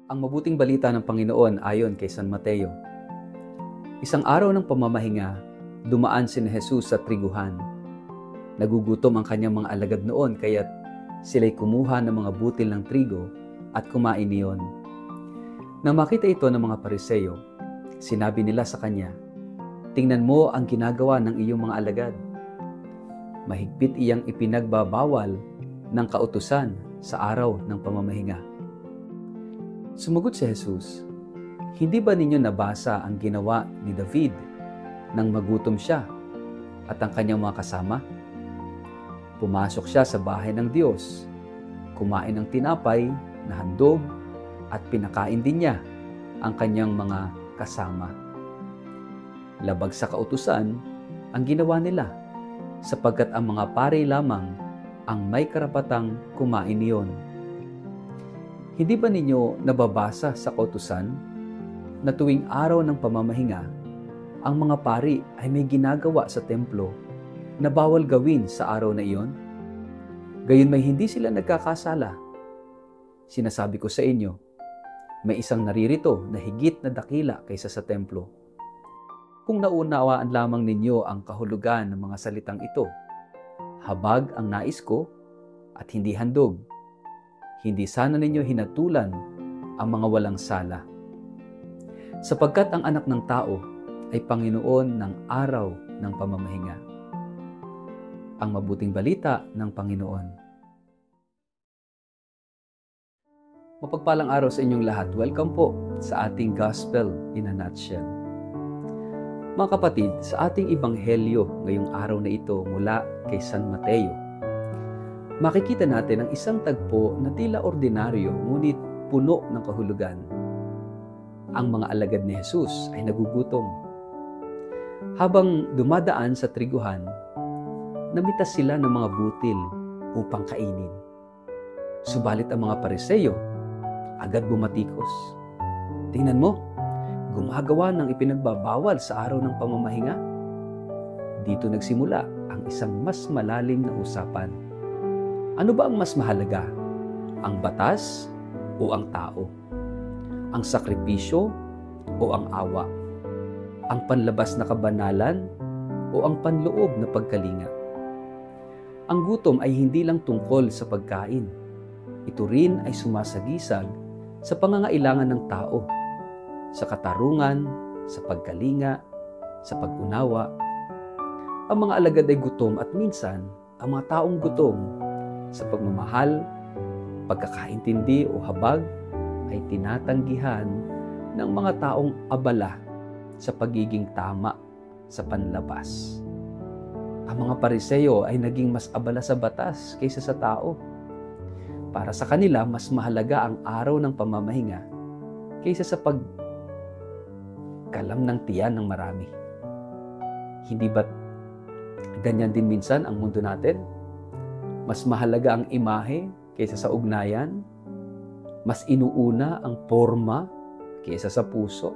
Ang mabuting balita ng Panginoon ayon kay San Mateo. Isang araw ng pamamahinga, dumaan si Jesus sa triguhan. Nagugutom ang kanyang mga alagad noon kaya't sila'y kumuha ng mga butil ng trigo at kumain niyon. Nang makita ito ng mga Pariseo, sinabi nila sa kanya, "Tingnan mo ang ginagawa ng iyong mga alagad. Mahigpit iyang ipinagbabawal ng kautusan sa araw ng pamamahinga." Sumagot si Jesus, "Hindi ba ninyo nabasa ang ginawa ni David nang magutom siya at ang kanyang mga kasama? Pumasok siya sa bahay ng Diyos, kumain ng tinapay na handog at pinakain din niya ang kanyang mga kasama. Labag sa kautusan ang ginawa nila, sapagkat ang mga pari lamang ang may karapatang kumain niyon. Hindi ba ninyo nababasa sa kautusan na tuwing araw ng pamamahinga, ang mga pari ay may ginagawa sa templo na bawal gawin sa araw na iyon? Gayon may hindi sila nagkakasala. Sinasabi ko sa inyo, may isang naririto na higit na dakila kaysa sa templo. Kung naunawaan lamang ninyo ang kahulugan ng mga salitang ito, habag ang nais ko at hindi handog. Hindi sana ninyo hinatulan ang mga walang sala. Sapagkat ang anak ng tao ay Panginoon ng araw ng pamamahinga." Ang mabuting balita ng Panginoon. Mapagpalang araw sa inyong lahat. Welcome po sa ating Gospel in a Nutshell. Mga kapatid, sa ating Ebanghelyo ngayong araw na ito mula kay San Mateo, makikita natin ang isang tagpo na tila ordinaryo ngunit puno ng kahulugan. Ang mga alagad ni Jesus ay nagugutom. Habang dumadaan sa triguhan, namitas sila ng mga butil upang kainin. Subalit ang mga Pariseo agad bumatikos. "Tingnan mo, gumagawa ng ipinagbabawal sa araw ng pamamahinga." Dito nagsimula ang isang mas malalim na usapan. Ano ba ang mas mahalaga? Ang batas o ang tao? Ang sakripisyo o ang awa? Ang panlabas na kabanalan o ang panloob na pagkalinga? Ang gutom ay hindi lang tungkol sa pagkain. Ito rin ay sumasagisag sa pangangailangan ng tao, sa katarungan, sa pagkalinga, sa pag-unawa. Ang mga alagad ay gutom at minsan ang mga taong gutom sa pagmamahal, pagkakaintindi o habag ay tinatanggihan ng mga taong abala sa pagiging tama sa panlabas. Ang mga Pariseo ay naging mas abala sa batas kaysa sa tao. Para sa kanila, mas mahalaga ang araw ng pamamahinga kaysa sa pagkalam ng tiyan ng marami. Hindi ba't ganyan din minsan ang mundo natin? Mas mahalaga ang imahe kaysa sa ugnayan. Mas inuuna ang forma kaysa sa puso.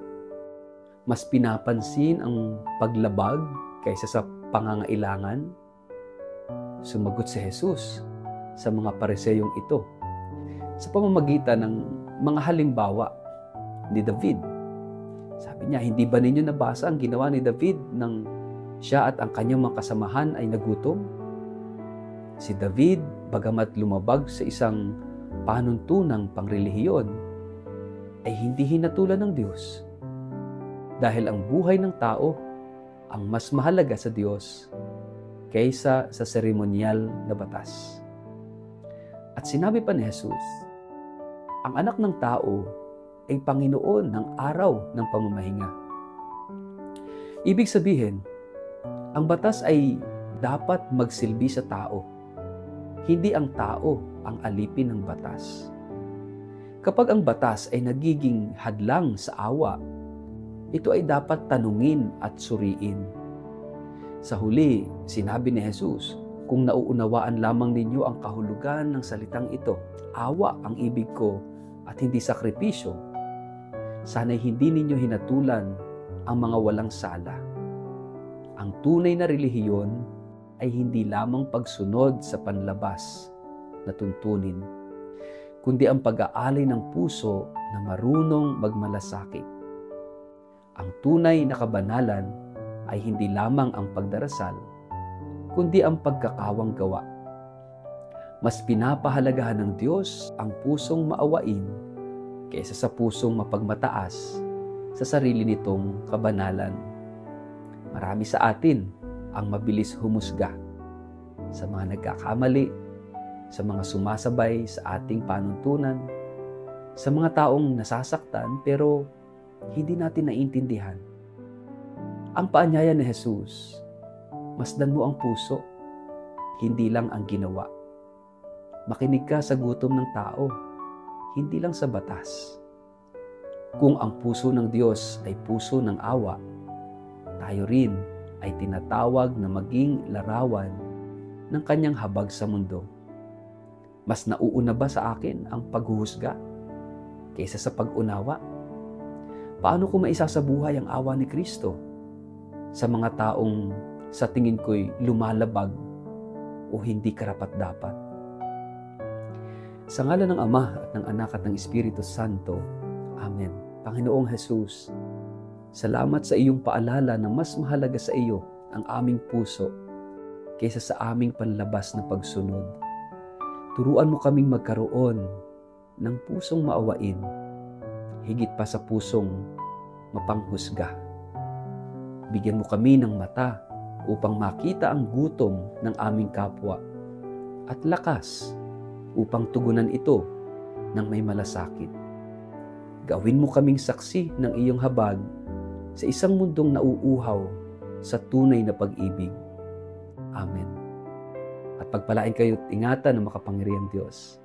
Mas pinapansin ang paglabag kaysa sa pangangailangan. Sumagot si Jesus sa mga Pariseyong ito sa pamamagitan ng mga halimbawa ni David. Sabi niya, "Hindi ba ninyo nabasa ang ginawa ni David nang siya at ang kanyang mga kasamahan ay nagutom? Si David, bagamat lumabag sa isang panuntunang pangrelihiyon, ay hindi hinatulan ng Diyos. Dahil ang buhay ng tao ang mas mahalaga sa Diyos kaysa sa seremonyal na batas." At sinabi pa ni Jesus, ang anak ng tao ay Panginoon ng araw ng pamamahinga. Ibig sabihin, ang batas ay dapat magsilbi sa tao. Hindi ang tao ang alipin ng batas. Kapag ang batas ay nagiging hadlang sa awa, ito ay dapat tanungin at suriin. Sa huli, sinabi ni Jesus, "Kung nauunawaan lamang ninyo ang kahulugan ng salitang ito, awa ang ibig ko at hindi sakripisyo, sana'y hindi ninyo hinatulan ang mga walang sala." Ang tunay na relihiyon ay hindi lamang pagsunod sa panlabas na tuntunin, kundi ang pag-aalay ng puso na marunong magmalasakit. Ang tunay na kabanalan ay hindi lamang ang pagdarasal, kundi ang pagkakawang gawa. Mas pinapahalagahan ng Diyos ang pusong maawain kaysa sa pusong mapagmataas sa sarili nitong kabanalan. Marami sa atin ang mabilis humusga sa mga nagkakamali, sa mga sumasabay sa ating panuntunan, sa mga taong nasasaktan pero hindi natin naiintindihan. Ang paanyaya ni Jesus, masdan mo ang puso, hindi lang ang ginawa. Makinig ka sa gutom ng tao, hindi lang sa batas. Kung ang puso ng Diyos ay puso ng awa, tayo rin ay tinatawag na maging larawan ng kanyang habag sa mundo. Mas nauuna ba sa akin ang paghuhusga kaysa sa pag-unawa? Paano ko maisasabuhay ang awa ni Kristo sa mga taong sa tingin ko'y lumalabag o hindi karapat-dapat? Sa ngalan ng Ama at ng Anak at ng Espiritu Santo. Amen. Panginoong Jesus, salamat sa iyong paalala na mas mahalaga sa iyo ang aming puso kaysa sa aming panlabas na pagsunod. Turuan mo kaming magkaroon ng pusong maawain, higit pa sa pusong mapanghusga. Bigyan mo kami ng mata upang makita ang gutom ng aming kapwa at lakas upang tugunan ito ng may malasakit. Gawin mo kaming saksi ng iyong habag sa isang mundong nauuhaw sa tunay na pag-ibig. Amen. At pagpalain kayo at ingatan ng makapangyarihang Diyos,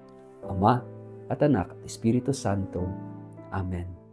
Ama at Anak at Espiritu Santo. Amen.